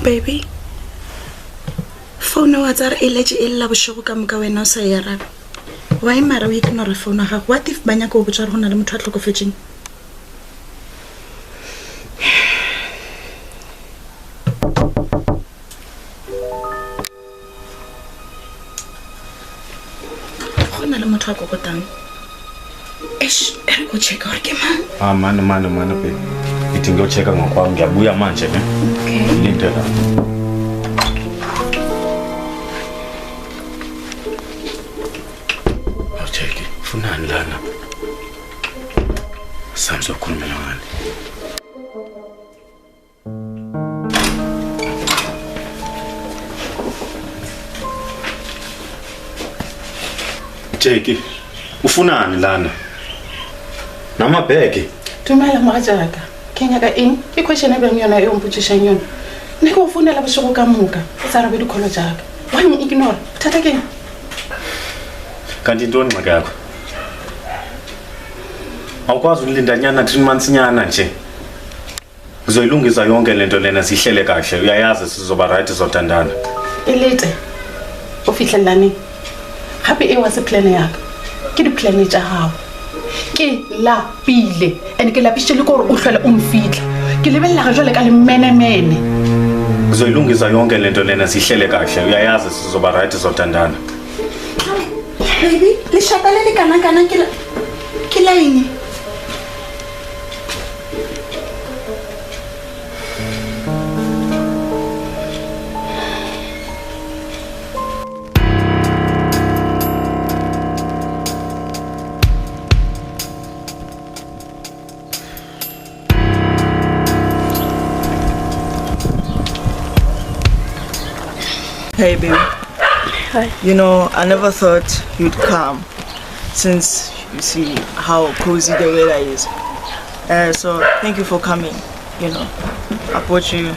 Baby, phone wa tsara eleje ella boshego ka moka wena o sa yara. Why mara o ignore phone ga? What if banya go botsa re hona le motho a tlhokofetseng? Hona le motho a go botang. Eish, ere go check hore ke mang? Mana baby. Ngithi ngiyochecka ngokwami ngiyabuya manje ne. Okay. Lindela. Awucheki, funani lana? Samzokhuluma ngani? Cheki, ufunani lana? Namabheki. Tumela majaka. Kenyaka ing i-question ebe ngiyona eyomputshisha yona. Nika ufunela boshego ka moka. Tsara be dikholo jaka. Why you ignore? Thatha ke. Kanti intoni maka yakho? Awukwazi ukulinda nyana 3 months nyana nje. Uzoyilungisa yonke lento lena sihlele kahle. Uyayazi sizoba right sizothandana. Elete. Ofihlelani. Happy e was a plan yakho. Ke di plan tsa hao. Ke la pile and ke la pishele ko o hlola umfitla. Ke lebella ga jole ka le mene. Uzoyilungisa yonke lento lena sihlele kahle. Uyayazi sizoba right sizothandana. Baby, le shapale le kana ke la eng? Hey baby. Hi. You know, I never thought you'd come since you see how cozy the weather is. So thank you for coming. You know, I bought you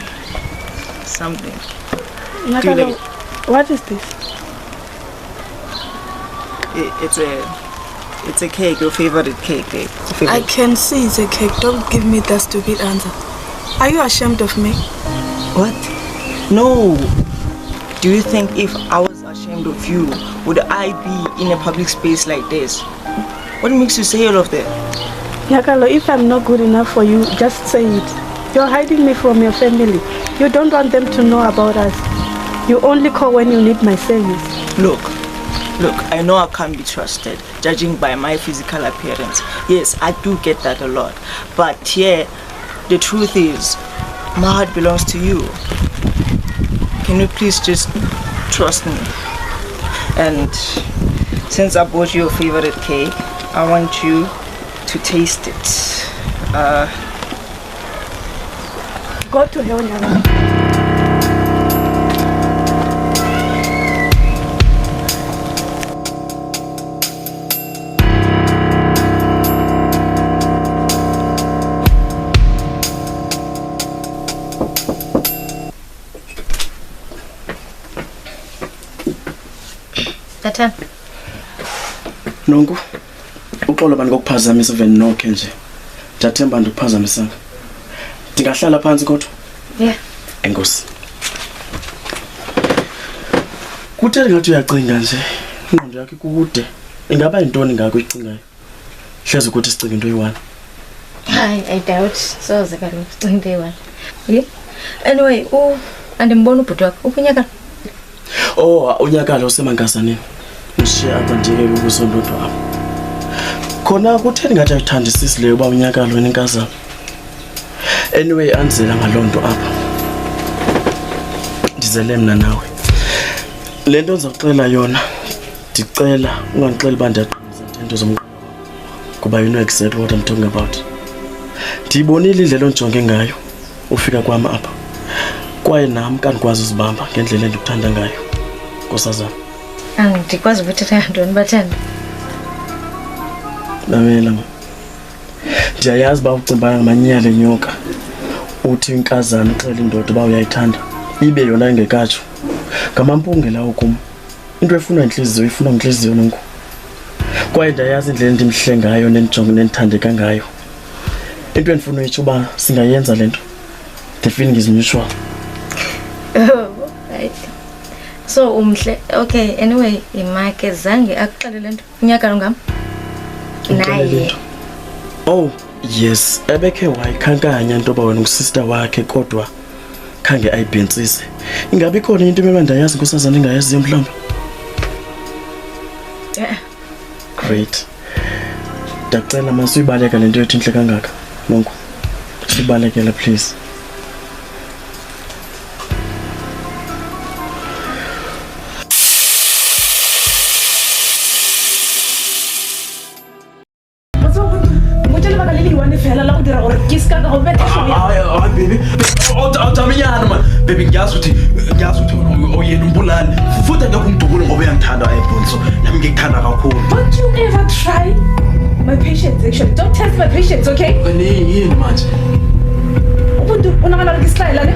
something. Nakalo, what is this? It's a cake, your favorite cake. I can see it's a cake. Don't give me that stupid answer. Are you ashamed of me? What? No. Do you think if I was ashamed of you, would I be in a public space like this? What makes you say all of that? Nakalo, if I'm not good enough for you, just say it. You're hiding me from your family. You don't want them to know about us. You only call when you need my service. Look, I know I can't be trusted, judging by my physical appearance. Yes, I do get that a lot. But yeah, the truth is, my heart belongs to you. Can you please just trust me? And since I bought you your favorite cake, I want you to taste it. Go to hell, Nakalo. Tata. Nonku. Uxolo bani kokuphazamisa vele nokho nje. Ndiyathemba ndikuphazamisanga. Ndingahlala phansi kodwa? Yeah. Enkosi. Kutheni ngathi uyacinga nje? Ingqondo yakho ikude. Ingaba yintoni ngakho icingayo? Hleze ukuthi sicinga into eyi-1. I doubt. So kaloku sicinga into eyi-1. Yeah. Anyway, andimbona ubhuti wakho. Unyakalo. Oh, unyakalo usemankazaneni. Ngishiye apha ndiyeke ukusondodwa apha. Khona kutheni ngathi ayithandisisi leyo uba unyakalo wena inkazana. Anyway, anzela ngalonto apha. Ndizele mina nawe. Le nto ndizokuxela yona, ndicela ungandixeli uba ndiyaqinisa into zomqondo. Kuba you know exactly what I'm talking about. Ndiyibonile indlela onjonge ngayo ufika kwami apha. Kwaye nami kandikwazi uzibamba ngendlela endikuthanda ngayo. Nkosazana. Andikwazi ukuthetha ngantoni bathanda. Mamela ma. Ndiyayazi uba ucimba ngamanyala enyoka. Uthi inkazana uxela indoda uba uyayithanda. Ibe yona ingekatsho. Ngamampunge lawo kum. Into efuna inhliziyo ifuna inhliziyo nonku. Kwaye ndiyayazi indlela endimhle ngayo nenjongo nendithandeka ngayo. Into endifuna uyitsho uba singayenza lento. The feeling is mutual. Right. So umhle. Okay, anyway, imake zange akuxelele nto. Unyaka lo ngam. Naye. Oh, yes. Ebekhe wayikhankanya into ba wena usister wakhe kodwa khange ayibhentsise. Ingabe khona into emandayazi kusazana engayazi mhlawumbe? Yeah. Great. Ndacela masuyibaleka lento yethu inhle kangaka. Nonke. Sibalekela please. Baby. Awutaminyana man. Baby ngiyazi ukuthi oyena umbulali. Futhi ngakungidubula ngoba uyangithanda ayibhonso. Nami ngikuthanda kakhulu. Don't you ever try my patience actually. Don't test my patience, okay? Yini manje? Ubuntu unakala ngisayila ne?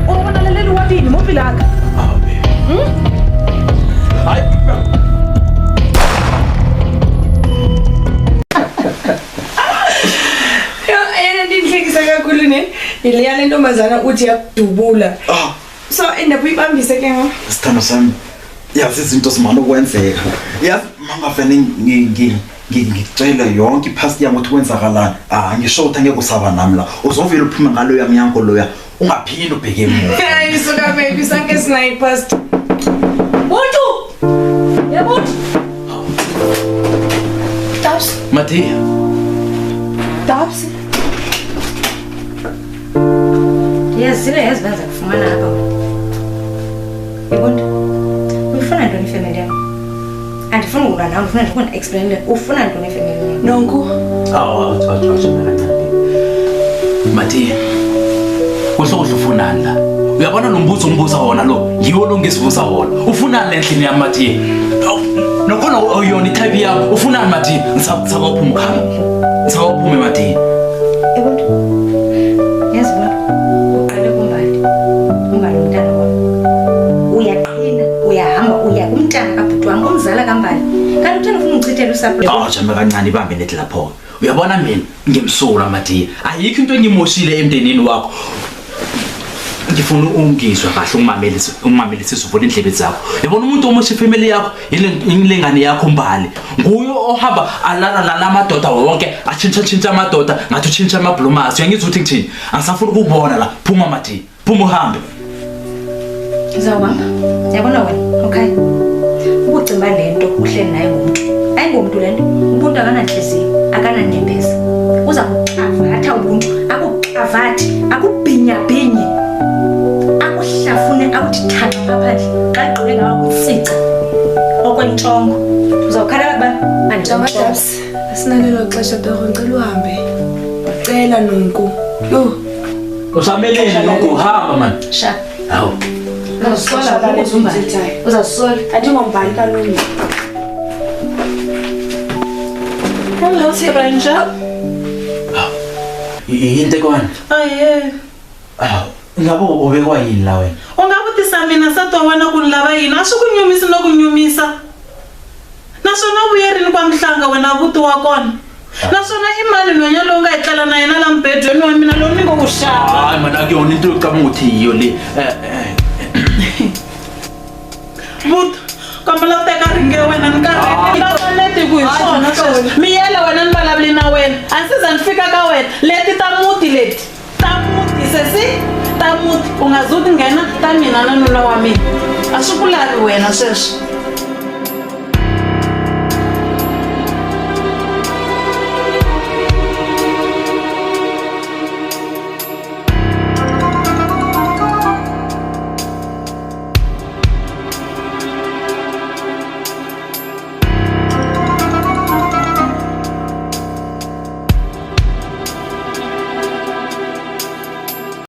Ubona leli wabini mopilaka. Ah baby. Hayi. Kakhulu ne ileya lento mazana uthi yakudubula so endaba uyibambise ke ngo sithando sami yazi izinto zimana ukwenzeka yazi mangafene ngicela yonke ipast yami ukuthi kwenzakalani ngisho ukuthi angeke usaba nami la uzovela uphuma ngalo yami yanko loya ungaphindi ubheke emuva hayi suka baby sanke sinayi past Buntu yabo Taps Matia. Taps Yes, sile yazibanza kufumana hapa. Yabona? Ufuna ntoni family yakho? Andifuna ukuba nawe, ufuna ukuna explain ufuna ntoni family yakho? Nonku. Matia. Kuhlohle ufunani la. Uyabona lo mbuzo umbuza wona lo, yiwo lo ngisivusa wona. Ufunani endlini yami Matia? Nokhona oyona itype yakho, ufunani Matia? Ngisaba uphuma khama. Ngisaba uphume Matia. Yabona? Yazibona? Uqale kumbali. Umbali umntana wakho. Uyaqina, uyahamba, uya umntana kabhuti wami umzala kambali. Kanti uthanda ufuna unciphithela usapho. Jama kancane ibambe nethi lapho. Uyabona mina ngimsula Matia. Ayikho into engimoshile emndenini wakho. Ngifuna ungizwa kahle ungimamelise uvule indlebe zakho. Yabona umuntu omosha ifamily yakho ilengane yakho mbali. Nguyo ohamba alala nalamadoda wonke atshintsha amadoda ngathi utshintsha amablumas. Uyangizwa ukuthi ngithini? Angisafuna ukubona la. Phuma Matia. Phuma uhambe. Ngizawuhamba. Yabona wena, okay? Ukucimba lento uhleli naye ngumuntu. Ayingomuntu lento. Umuntu akananhliziyo, akananyembeza. Uza kuxava atha ubuntu, akuxavathi, akubhinyabhinye. Akuhlafune akuthi thatha ngaphandle. Xa gqile ngakutsica. Okwentongo. Uzawukhala kuba Jama Taps. Asinalelo xesha torho ngicela uhambe. Ucela nonku. Yo. Usamelele nokuhamba man. sha. Hawu. Uzasola la uzumbathi. Uzasola. Andingombali kalungu. Hello, stranger. Yini kwana? Aye. Ngabe ubekwa yini la wena? Ungavutisa mina satowena ku lava yini a swi ku nyumisi no ku nyumisa naswona vuyerini kwa mhlanga wena vuti wa kona naswona i mani nhwenya lowu nga hi tlela na yena la mbedweni wa mina lowu ni ngo ku xava Hayi mana ke yona into yoqamuthi iyo le vuti kombela u teka ringe wena ni karhi leti ku hi swona sweswo miyela wena ni vulavuli na wena a ndzi za ni fika ka wena leti ta muti sesi ta muti u nga zuti nghena ta mina na nuna wa mina a swi ku lavi wena sweswo